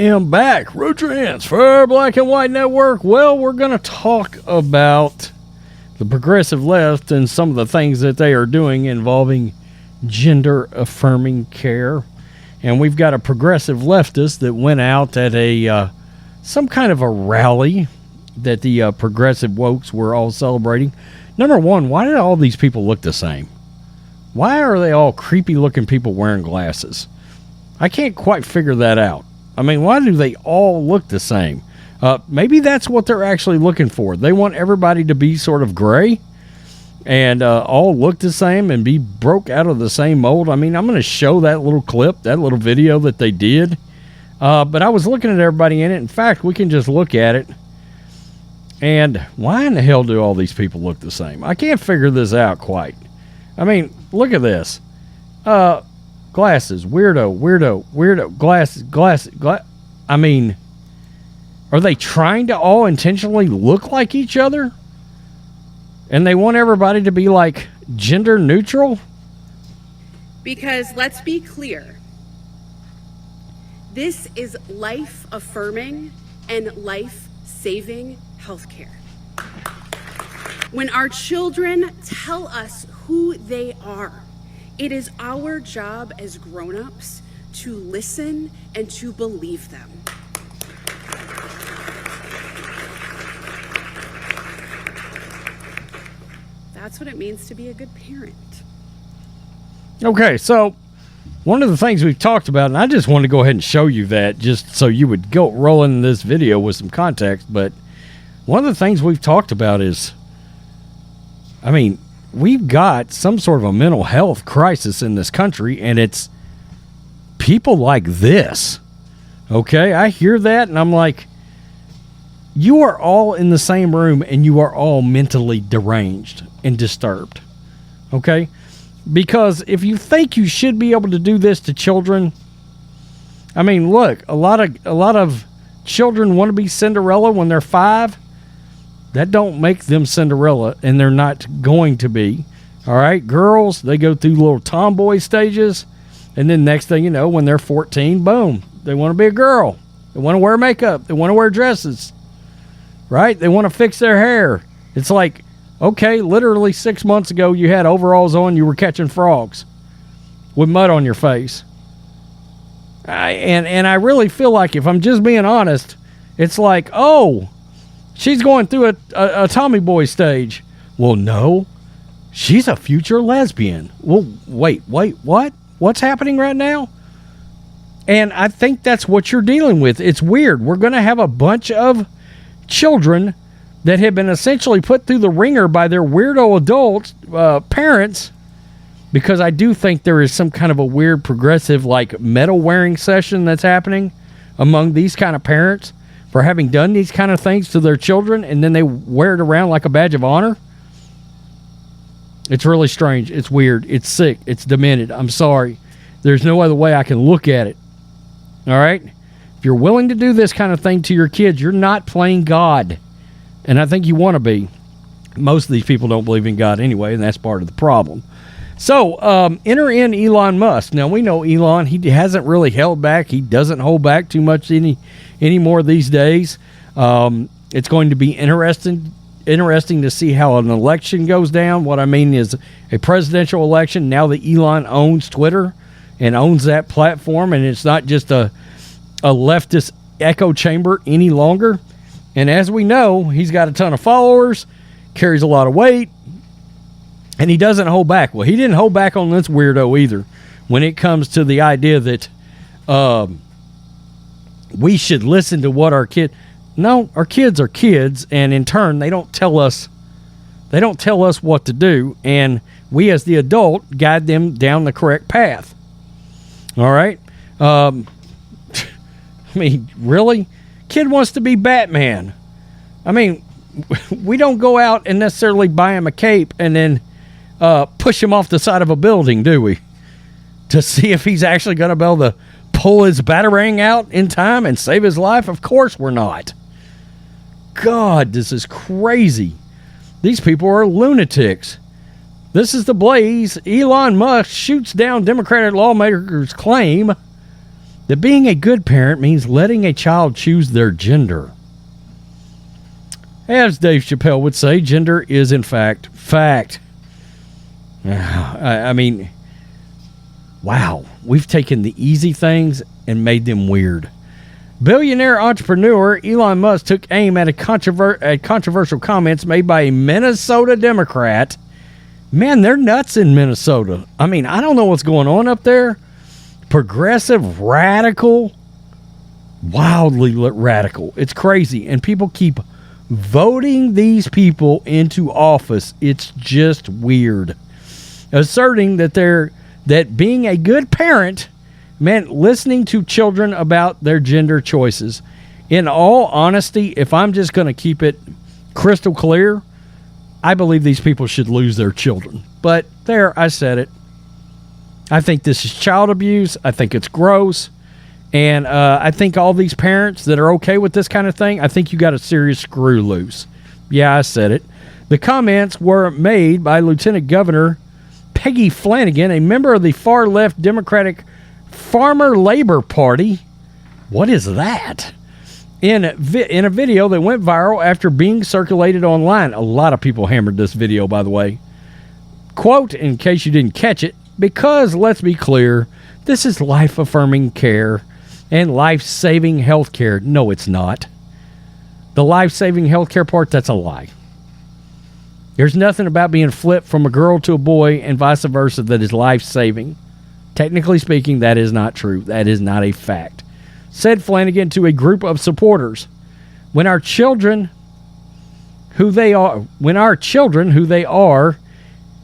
am back. Road Transfer Black and White Network. Well, we're going to talk about the progressive left and some of the things that they are doing involving gender-affirming care. And we've got a progressive leftist that went out at a some kind of a rally that the progressive wokes were all celebrating. Number one, why did all these people look the same? Why are they all creepy-looking people wearing glasses? I can't quite figure that out. I mean, why do they all look the same? Maybe that's what they're actually looking for. They want everybody to be sort of gray and all look the same and be broke out of the same mold. I mean, I'm going to show that little clip, that little video that they did. But I was looking at everybody in it. In fact, we can just look at it. And why in the hell do all these people look the same? I can't figure this out quite. I mean, look at this. Glasses, weirdo, glasses, I mean, are they trying to all intentionally look like each other? And they want everybody to be like gender neutral? Because let's be clear, this is life-affirming and life-saving healthcare. When our children tell us who they are, it is our job as grown-ups to listen and to believe them. That's what it means to be a good parent. Okay, so one of the things we've talked about, and I just wanted to go ahead and show you that just so you would go roll in this video with some context, but one of the things we've talked about is, I mean, we've got some sort of a mental health crisis in this country, and it's people like this. Okay, I hear that, and I'm like, you are all in the same room, and you are all mentally deranged and disturbed. Okay? Because if you think you should be able to do this to children, I mean, look, a lot of children want to be Cinderella when they're 5. That don't make them Cinderella, and they're not going to be. All right, girls, they go through little tomboy stages, and then next thing you know, when they're 14, boom, they want to be a girl. They want to wear makeup. They want to wear dresses. Right? They want to fix their hair. It's like, okay, literally 6 months ago, you had overalls on, you were catching frogs with mud on your face. And I really feel like, if I'm just being honest, it's like, oh, she's going through a Tommy Boy stage. Well, no, she's a future lesbian. Well, wait, what? What's happening right now? And I think that's what you're dealing with. It's weird. We're going to have a bunch of children that have been essentially put through the ringer by their weirdo adult parents, because I do think there is some kind of a weird progressive like medal wearing session that's happening among these kind of parents for having done these kind of things to their children, and then they wear it around like a badge of honor. It's really strange. It's weird. It's sick. It's demented. I'm sorry. There's no other way I can look at it. All right? If you're willing to do this kind of thing to your kids, you're not playing God. And I think you want to be. Most of these people don't believe in God anyway, and that's part of the problem. So, enter in Elon Musk. Now, we know Elon, he hasn't really held back. He doesn't hold back too much anymore these days. It's going to be interesting to see how an election goes down. What I mean is a presidential election, now that Elon owns Twitter and owns that platform, and it's not just a leftist echo chamber any longer. And as we know, he's got a ton of followers, carries a lot of weight, and he doesn't hold back. Well, he didn't hold back on this weirdo either when it comes to the idea that we should listen to what our kids... No, our kids are kids, and in turn, they don't tell us what to do, and we as the adult guide them down the correct path. All right? I mean, really? Kid wants to be Batman. I mean, we don't go out and necessarily buy him a cape and then push him off the side of a building, do we? To see if he's actually going to be able to pull his batarang out in time and save his life? Of course we're not. God, this is crazy. These people are lunatics. This is the blaze. Elon Musk shoots down Democratic lawmakers' claim that being a good parent means letting a child choose their gender. As Dave Chappelle would say, gender is in fact fact. I mean, wow, we've taken the easy things and made them weird. Billionaire entrepreneur Elon Musk took aim at controversial comments made by a Minnesota Democrat. Man, they're nuts in Minnesota. I mean, I don't know what's going on up there. Progressive, radical, wildly radical. It's crazy. And people keep voting these people into office. It's just weird. Asserting that being a good parent meant listening to children about their gender choices. In all honesty, if I'm just going to keep it crystal clear, I believe these people should lose their children. But there, I said it. I think this is child abuse. I think it's gross. And I think all these parents that are okay with this kind of thing, I think you got a serious screw loose. Yeah, I said it. The comments were made by Lieutenant Governor Peggy Flanagan, a member of the far-left Democratic Farmer Labor Party. What is that? In a video that went viral after being circulated online. A lot of people hammered this video, by the way. Quote, in case you didn't catch it, because, let's be clear, this is life-affirming care and life-saving health care. No, it's not. The life-saving health care part, that's a lie. There's nothing about being flipped from a girl to a boy and vice versa that is life-saving. Technically speaking, that is not true. That is not a fact. Said Flanagan to a group of supporters, when our children who they are,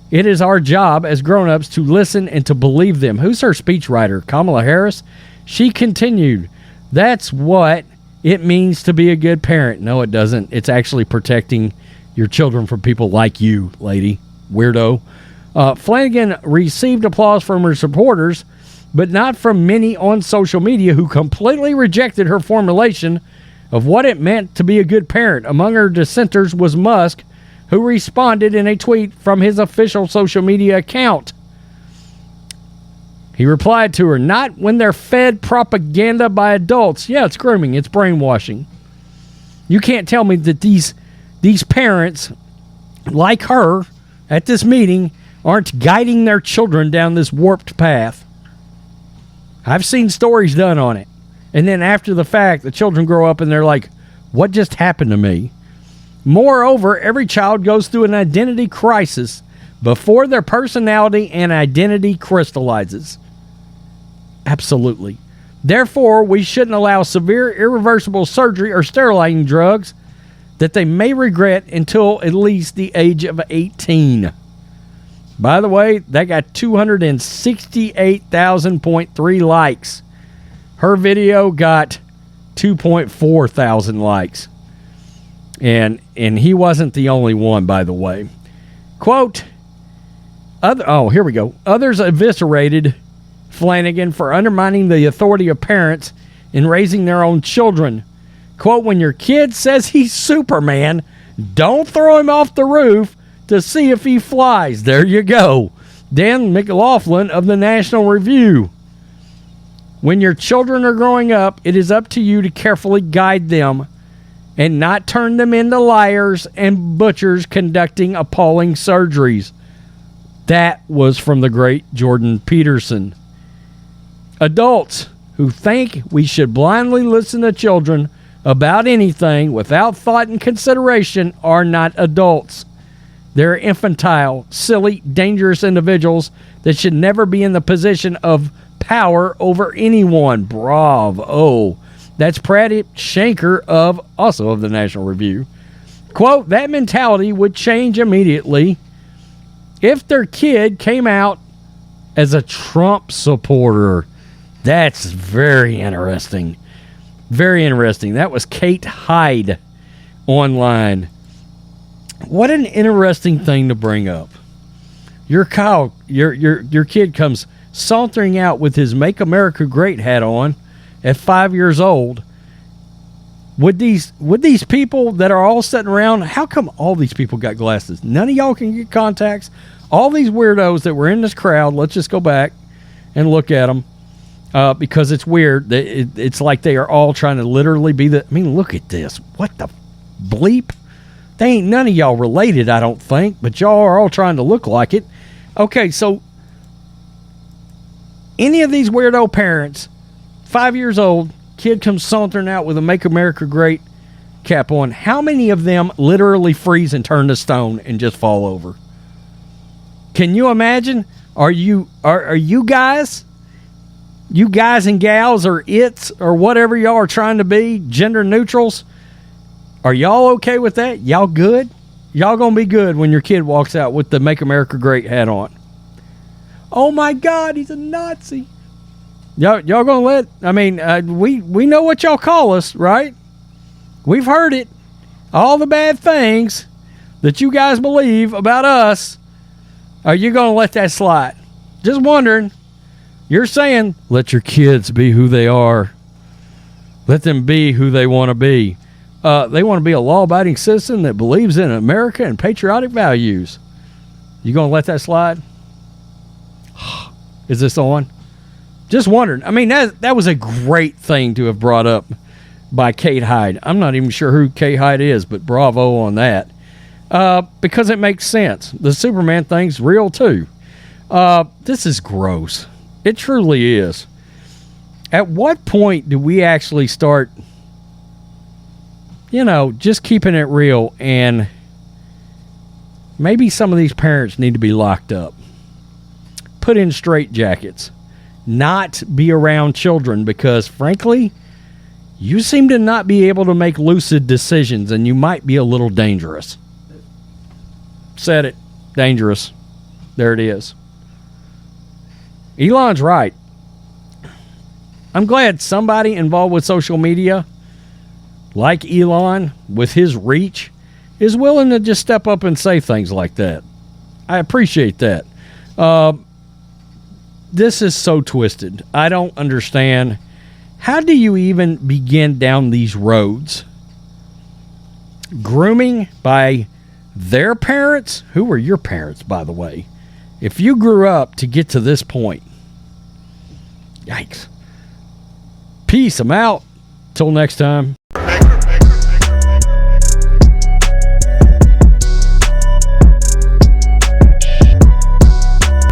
it is our job as grown-ups to listen and to believe them. Who's her speechwriter? Kamala Harris? She continued, that's what it means to be a good parent. No, it doesn't. It's actually protecting your children from people like you, lady. Weirdo. Flanagan received applause from her supporters, but not from many on social media who completely rejected her formulation of what it meant to be a good parent. Among her dissenters was Musk, who responded in a tweet from his official social media account. He replied to her, not when they're fed propaganda by adults. Yeah, it's grooming. It's brainwashing. You can't tell me that these parents, like her, at this meeting, aren't guiding their children down this warped path. I've seen stories done on it. And then after the fact, the children grow up and they're like, what just happened to me? Moreover, every child goes through an identity crisis before their personality and identity crystallizes. Absolutely. Therefore, we shouldn't allow severe irreversible surgery or sterilizing drugs that they may regret until at least the age of 18. By the way, that got 268,000.3 likes. Her video got 2.4 thousand likes. And he wasn't the only one, by the way. Quote, here we go. Others eviscerated Flanagan for undermining the authority of parents in raising their own children. Quote, when your kid says he's Superman, don't throw him off the roof to see if he flies. There you go. Dan McLaughlin of the National Review. When your children are growing up, it is up to you to carefully guide them and not turn them into liars and butchers conducting appalling surgeries. That was from the great Jordan Peterson. Adults who think we should blindly listen to children about anything without thought and consideration are not adults. They're infantile, silly, dangerous individuals that should never be in the position of power over anyone. Bravo. That's Patty Shanker also of the National Review. Quote, that mentality would change immediately if their kid came out as a Trump supporter. That's very interesting. Very interesting. That was Kate Hyde online. What an interesting thing to bring up. Your kid comes sauntering out with his Make America Great hat on at 5 years old. Would these people that are all sitting around, how come all these people got glasses? None of y'all can get contacts. All these weirdos that were in this crowd, let's just go back and look at them. because it's weird. It's like they are all trying to literally be the... I mean, look at this. What the bleep? They ain't none of y'all related, I don't think, but y'all are all trying to look like it. Okay, so any of these weirdo parents, 5 years old, kid comes sauntering out with a Make America Great cap on. How many of them literally freeze and turn to stone and just fall over? Can you imagine? Are you guys and gals or its or whatever y'all are trying to be, gender neutrals, are y'all okay with that? Y'all good? Y'all gonna be good when your kid walks out with the Make America Great hat on. Oh my God, he's a Nazi. Y'all gonna let... I mean, we know what y'all call us, right? We've heard it. All the bad things that you guys believe about us. Are you gonna let that slide? Just wondering. You're saying, let your kids be who they are. Let them be who they want to be. They want to be a law-abiding citizen that believes in America and patriotic values. You going to let that slide? Is this on? Just wondering. I mean, that was a great thing to have brought up by Kate Hyde. I'm not even sure who Kate Hyde is, but bravo on that. Because it makes sense. The Superman thing's real, too. This is gross. It truly is. At what point do we actually start... just keeping it real, and maybe some of these parents need to be locked up, put in straitjackets, not be around children, because frankly, you seem to not be able to make lucid decisions, and you might be a little dangerous. Said it. Dangerous. There it is. Elon's right. I'm glad somebody involved with social media, like Elon, with his reach, is willing to just step up and say things like that. I appreciate that. This is so twisted. I don't understand. How do you even begin down these roads? Grooming by their parents? Who were your parents, by the way? If you grew up to get to this point. Yikes. Peace. I'm out. Till next time.